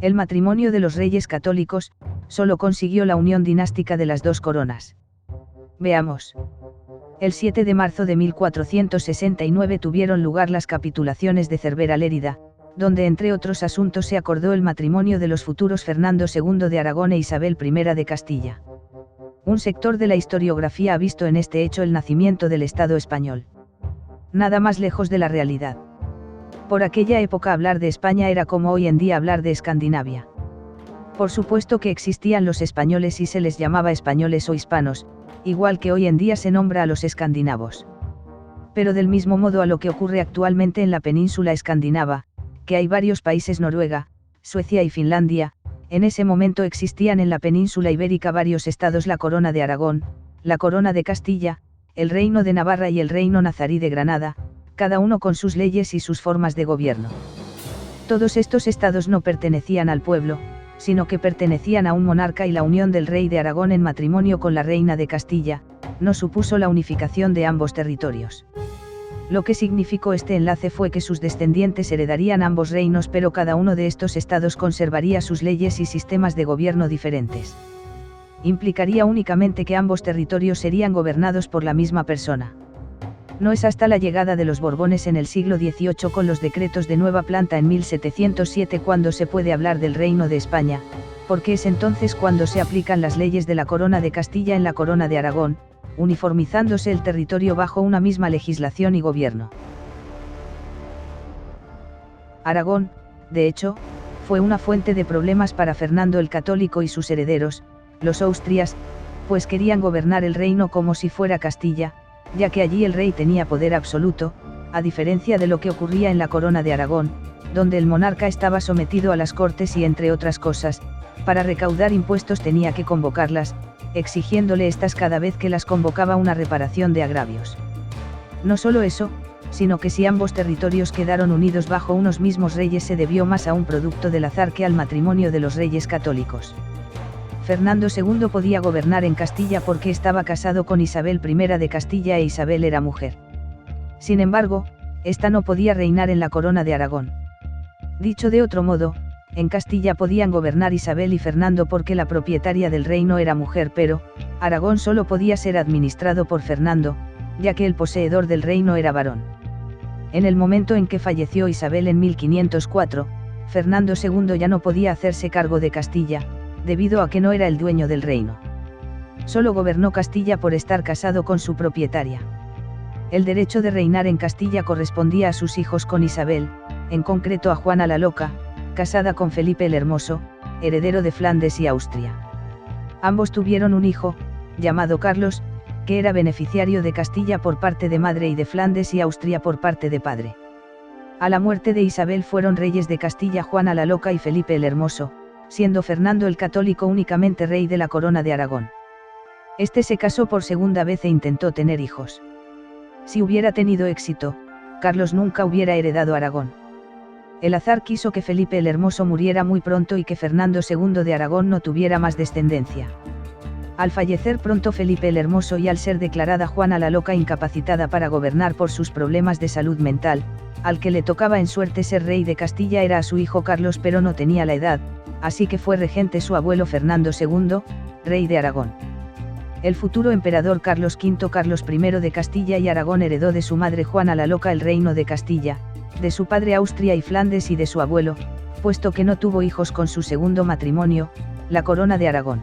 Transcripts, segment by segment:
El matrimonio de los reyes católicos solo consiguió la unión dinástica de las dos coronas. Veamos. El 7 de marzo de 1469 tuvieron lugar las capitulaciones de Cervera-Lérida, donde entre otros asuntos se acordó el matrimonio de los futuros Fernando II de Aragón e Isabel I de Castilla. Un sector de la historiografía ha visto en este hecho el nacimiento del Estado español. Nada más lejos de la realidad. Por aquella época hablar de España era como hoy en día hablar de Escandinavia. Por supuesto que existían los españoles y se les llamaba españoles o hispanos, igual que hoy en día se nombra a los escandinavos. Pero del mismo modo a lo que ocurre actualmente en la península escandinava, que hay varios países: Noruega, Suecia y Finlandia, en ese momento existían en la península ibérica varios estados: la Corona de Aragón, la Corona de Castilla, el Reino de Navarra y el Reino nazarí de Granada, cada uno con sus leyes y sus formas de gobierno. Todos estos estados no pertenecían al pueblo, sino que pertenecían a un monarca, y la unión del rey de Aragón en matrimonio con la reina de Castilla no supuso la unificación de ambos territorios. Lo que significó este enlace fue que sus descendientes heredarían ambos reinos, pero cada uno de estos estados conservaría sus leyes y sistemas de gobierno diferentes. Implicaría únicamente que ambos territorios serían gobernados por la misma persona. No es hasta la llegada de los Borbones en el siglo XVIII con los decretos de Nueva Planta en 1707 cuando se puede hablar del Reino de España, porque es entonces cuando se aplican las leyes de la Corona de Castilla en la Corona de Aragón, uniformizándose el territorio bajo una misma legislación y gobierno. Aragón, de hecho, fue una fuente de problemas para Fernando el Católico y sus herederos, los Austrias, pues querían gobernar el reino como si fuera Castilla, ya que allí el rey tenía poder absoluto, a diferencia de lo que ocurría en la Corona de Aragón, donde el monarca estaba sometido a las cortes y, entre otras cosas, para recaudar impuestos tenía que convocarlas, exigiéndole estas cada vez que las convocaba una reparación de agravios. No solo eso, sino que si ambos territorios quedaron unidos bajo unos mismos reyes se debió más a un producto del azar que al matrimonio de los reyes católicos. Fernando II podía gobernar en Castilla porque estaba casado con Isabel I de Castilla e Isabel era mujer. Sin embargo, esta no podía reinar en la Corona de Aragón. Dicho de otro modo, en Castilla podían gobernar Isabel y Fernando porque la propietaria del reino era mujer, pero Aragón solo podía ser administrado por Fernando, ya que el poseedor del reino era varón. En el momento en que falleció Isabel en 1504, Fernando II ya no podía hacerse cargo de Castilla, debido a que no era el dueño del reino. Solo gobernó Castilla por estar casado con su propietaria. El derecho de reinar en Castilla correspondía a sus hijos con Isabel, en concreto a Juana la Loca, casada con Felipe el Hermoso, heredero de Flandes y Austria. Ambos tuvieron un hijo, llamado Carlos, que era beneficiario de Castilla por parte de madre y de Flandes y Austria por parte de padre. A la muerte de Isabel fueron reyes de Castilla Juana la Loca y Felipe el Hermoso, siendo Fernando el Católico únicamente rey de la Corona de Aragón. Este se casó por segunda vez e intentó tener hijos. Si hubiera tenido éxito, Carlos nunca hubiera heredado Aragón. El azar quiso que Felipe el Hermoso muriera muy pronto y que Fernando II de Aragón no tuviera más descendencia. Al fallecer pronto Felipe el Hermoso y al ser declarada Juana la Loca incapacitada para gobernar por sus problemas de salud mental, al que le tocaba en suerte ser rey de Castilla era a su hijo Carlos, pero no tenía la edad, así que fue regente su abuelo Fernando II, rey de Aragón. El futuro emperador Carlos V Carlos I de Castilla y Aragón heredó de su madre Juana la Loca el reino de Castilla, de su padre Austria y Flandes y de su abuelo, puesto que no tuvo hijos con su segundo matrimonio, la corona de Aragón.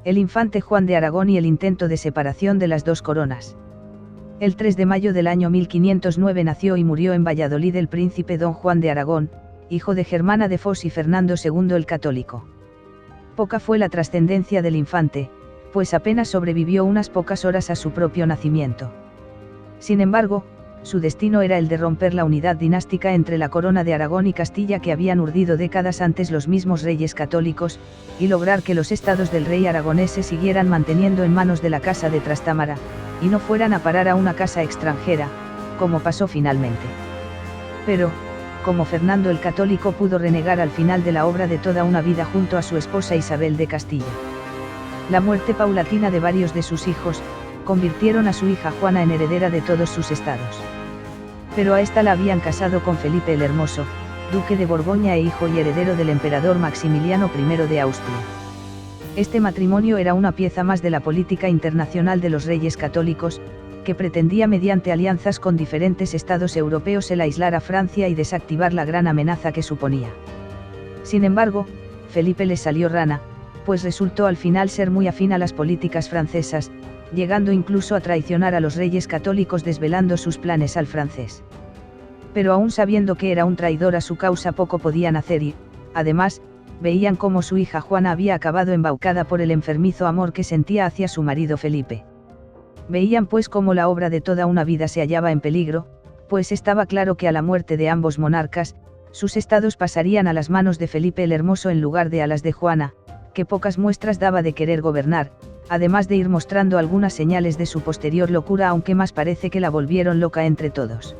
El infante Juan de Aragón y el intento de separación de las dos coronas. El 3 de mayo del año 1509 nació y murió en Valladolid el príncipe don Juan de Aragón, hijo de Germana de Foix y Fernando II el Católico. Poca fue la trascendencia del infante, pues apenas sobrevivió unas pocas horas a su propio nacimiento. Sin embargo, su destino era el de romper la unidad dinástica entre la corona de Aragón y Castilla que habían urdido décadas antes los mismos reyes católicos, y lograr que los estados del rey aragonés se siguieran manteniendo en manos de la Casa de Trastámara, y no fueran a parar a una casa extranjera, como pasó finalmente. Pero, como Fernando el Católico pudo renegar al final de la obra de toda una vida junto a su esposa Isabel de Castilla. La muerte paulatina de varios de sus hijos, convirtieron a su hija Juana en heredera de todos sus estados. Pero a esta la habían casado con Felipe el Hermoso, duque de Borgoña e hijo y heredero del emperador Maximiliano I de Austria. Este matrimonio era una pieza más de la política internacional de los reyes católicos, que pretendía mediante alianzas con diferentes estados europeos el aislar a Francia y desactivar la gran amenaza que suponía. Sin embargo, Felipe le salió rana, pues resultó al final ser muy afín a las políticas francesas, llegando incluso a traicionar a los reyes católicos desvelando sus planes al francés. Pero aún sabiendo que era un traidor a su causa poco podían hacer y, además, veían cómo su hija Juana había acabado embaucada por el enfermizo amor que sentía hacia su marido Felipe. Veían pues cómo la obra de toda una vida se hallaba en peligro, pues estaba claro que a la muerte de ambos monarcas, sus estados pasarían a las manos de Felipe el Hermoso en lugar de a las de Juana, que pocas muestras daba de querer gobernar, además de ir mostrando algunas señales de su posterior locura, aunque más parece que la volvieron loca entre todos.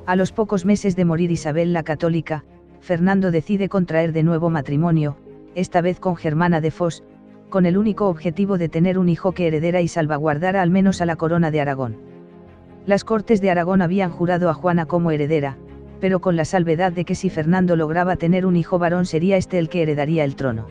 A los pocos meses de morir Isabel la Católica, Fernando decide contraer de nuevo matrimonio, esta vez con Germana de Foix, con el único objetivo de tener un hijo que heredara y salvaguardara al menos a la corona de Aragón. Las Cortes de Aragón habían jurado a Juana como heredera, pero con la salvedad de que si Fernando lograba tener un hijo varón sería este el que heredaría el trono.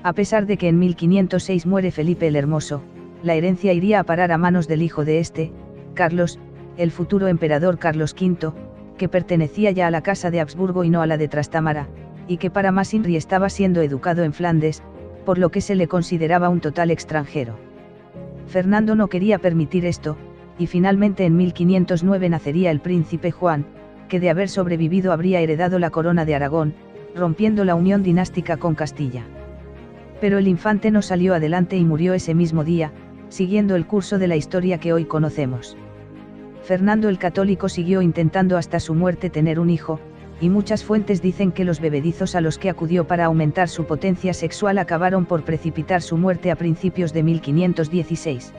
A pesar de que en 1506 muere Felipe el Hermoso, la herencia iría a parar a manos del hijo de este, Carlos, el futuro emperador Carlos V, que pertenecía ya a la casa de Habsburgo y no a la de Trastámara, y que para más inri estaba siendo educado en Flandes, por lo que se le consideraba un total extranjero. Fernando no quería permitir esto, y finalmente en 1509 nacería el príncipe Juan, que de haber sobrevivido habría heredado la corona de Aragón, rompiendo la unión dinástica con Castilla. Pero el infante no salió adelante y murió ese mismo día, siguiendo el curso de la historia que hoy conocemos. Fernando el Católico siguió intentando hasta su muerte tener un hijo, y muchas fuentes dicen que los bebedizos a los que acudió para aumentar su potencia sexual acabaron por precipitar su muerte a principios de 1516.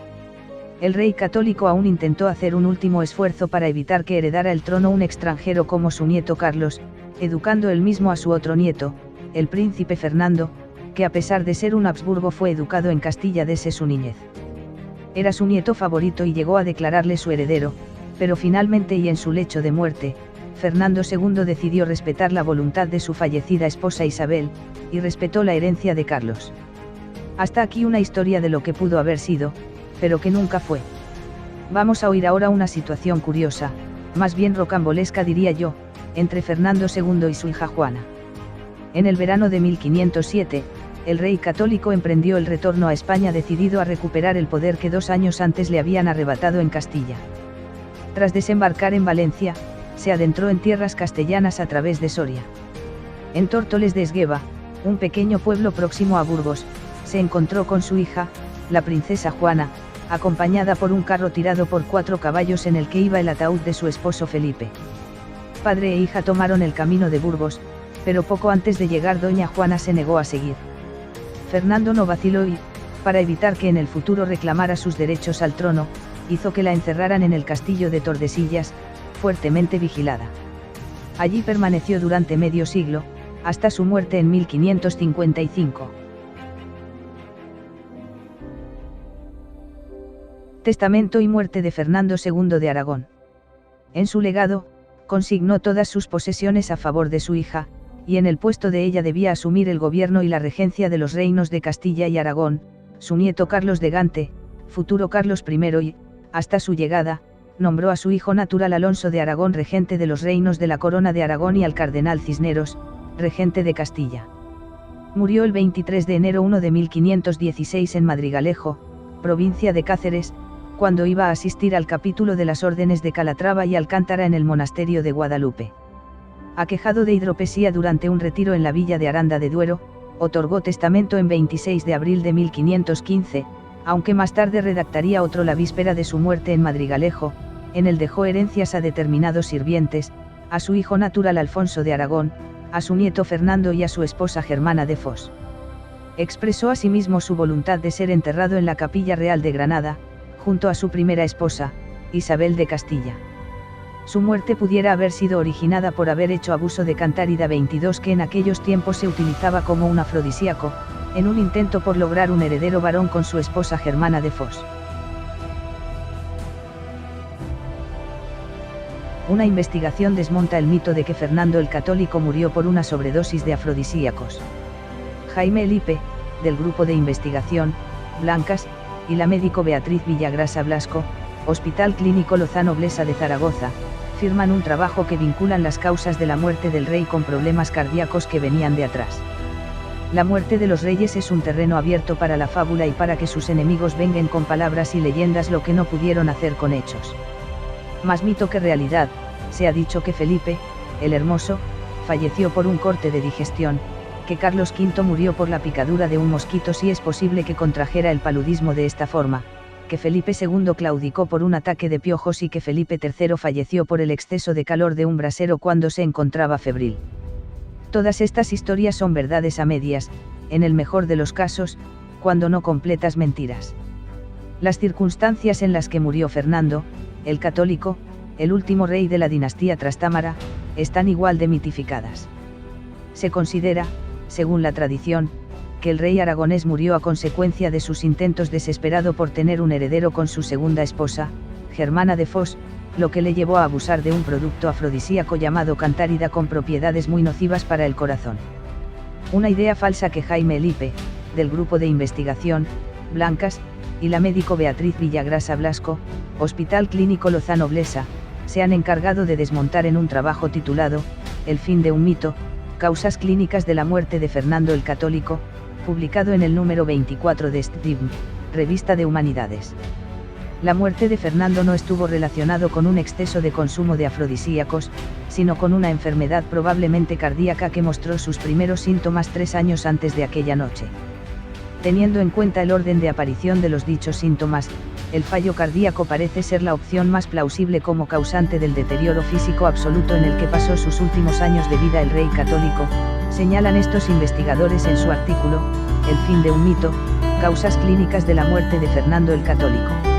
El rey católico aún intentó hacer un último esfuerzo para evitar que heredara el trono un extranjero como su nieto Carlos, educando él mismo a su otro nieto, el príncipe Fernando, que a pesar de ser un Habsburgo fue educado en Castilla desde su niñez. Era su nieto favorito y llegó a declararle su heredero, pero finalmente y en su lecho de muerte, Fernando II decidió respetar la voluntad de su fallecida esposa Isabel, y respetó la herencia de Carlos. Hasta aquí una historia de lo que pudo haber sido, pero que nunca fue. Vamos a oír ahora una situación curiosa, más bien rocambolesca diría yo, entre Fernando II y su hija Juana. En el verano de 1507, el rey católico emprendió el retorno a España decidido a recuperar el poder que 2 años antes le habían arrebatado en Castilla. Tras desembarcar en Valencia, se adentró en tierras castellanas a través de Soria. En Tórtoles de Esgueva, un pequeño pueblo próximo a Burgos, se encontró con su hija, la princesa Juana, acompañada por un carro tirado por 4 caballos en el que iba el ataúd de su esposo Felipe. Padre e hija tomaron el camino de Burgos, pero poco antes de llegar doña Juana se negó a seguir. Fernando no vaciló y, para evitar que en el futuro reclamara sus derechos al trono, hizo que la encerraran en el castillo de Tordesillas, fuertemente vigilada. Allí permaneció durante medio siglo, hasta su muerte en 1555. Testamento y muerte de Fernando II de Aragón. En su legado, consignó todas sus posesiones a favor de su hija, y en el puesto de ella debía asumir el gobierno y la regencia de los reinos de Castilla y Aragón, su nieto Carlos de Gante, futuro Carlos I y, hasta su llegada, nombró a su hijo natural Alonso de Aragón regente de los reinos de la Corona de Aragón y al cardenal Cisneros, regente de Castilla. Murió el 23 de enero de 1516 en Madrigalejo, provincia de Cáceres, cuando iba a asistir al capítulo de las órdenes de Calatrava y Alcántara en el monasterio de Guadalupe. Aquejado de hidropesía durante un retiro en la villa de Aranda de Duero, otorgó testamento en 26 de abril de 1515, aunque más tarde redactaría otro la víspera de su muerte en Madrigalejo. En el dejó herencias a determinados sirvientes, a su hijo natural Alfonso de Aragón, a su nieto Fernando y a su esposa Germana de Fos. Expresó asimismo su voluntad de ser enterrado en la Capilla Real de Granada, junto a su primera esposa, Isabel de Castilla. Su muerte pudiera haber sido originada por haber hecho abuso de Cantárida 22, que en aquellos tiempos se utilizaba como un afrodisíaco, en un intento por lograr un heredero varón con su esposa Germana de Fos. Una investigación desmonta el mito de que Fernando el Católico murió por una sobredosis de afrodisíacos. Jaime Elipe, del grupo de investigación, Blancas, y la médico Beatriz Villagrasa Blasco, Hospital Clínico Lozano Blesa de Zaragoza, firman un trabajo que vinculan las causas de la muerte del rey con problemas cardíacos que venían de atrás. La muerte de los reyes es un terreno abierto para la fábula y para que sus enemigos vengan con palabras y leyendas lo que no pudieron hacer con hechos. Más mito que realidad, se ha dicho que Felipe, el Hermoso, falleció por un corte de digestión, que Carlos V murió por la picadura de un mosquito si es posible que contrajera el paludismo de esta forma, que Felipe II claudicó por un ataque de piojos y que Felipe III falleció por el exceso de calor de un brasero cuando se encontraba febril. Todas estas historias son verdades a medias, en el mejor de los casos, cuando no completas mentiras. Las circunstancias en las que murió Fernando, el Católico, el último rey de la dinastía trastámara, están igual de mitificadas. Se considera, según la tradición, que el rey aragonés murió a consecuencia de sus intentos desesperado por tener un heredero con su segunda esposa, Germana de Fos, lo que le llevó a abusar de un producto afrodisíaco llamado Cantárida con propiedades muy nocivas para el corazón. Una idea falsa que Jaime Elipe, del grupo de investigación, Blancas, y la médico Beatriz Villagrasa Blasco, Hospital Clínico Lozano Blesa, se han encargado de desmontar en un trabajo titulado, El fin de un mito, causas clínicas de la muerte de Fernando el Católico, publicado en el número 24 de STDIM, Revista de Humanidades. La muerte de Fernando no estuvo relacionado con un exceso de consumo de afrodisíacos, sino con una enfermedad probablemente cardíaca que mostró sus primeros síntomas 3 años antes de aquella noche. Teniendo en cuenta el orden de aparición de los dichos síntomas, el fallo cardíaco parece ser la opción más plausible como causante del deterioro físico absoluto en el que pasó sus últimos años de vida el rey católico, señalan estos investigadores en su artículo, El fin de un mito, causas clínicas de la muerte de Fernando el Católico.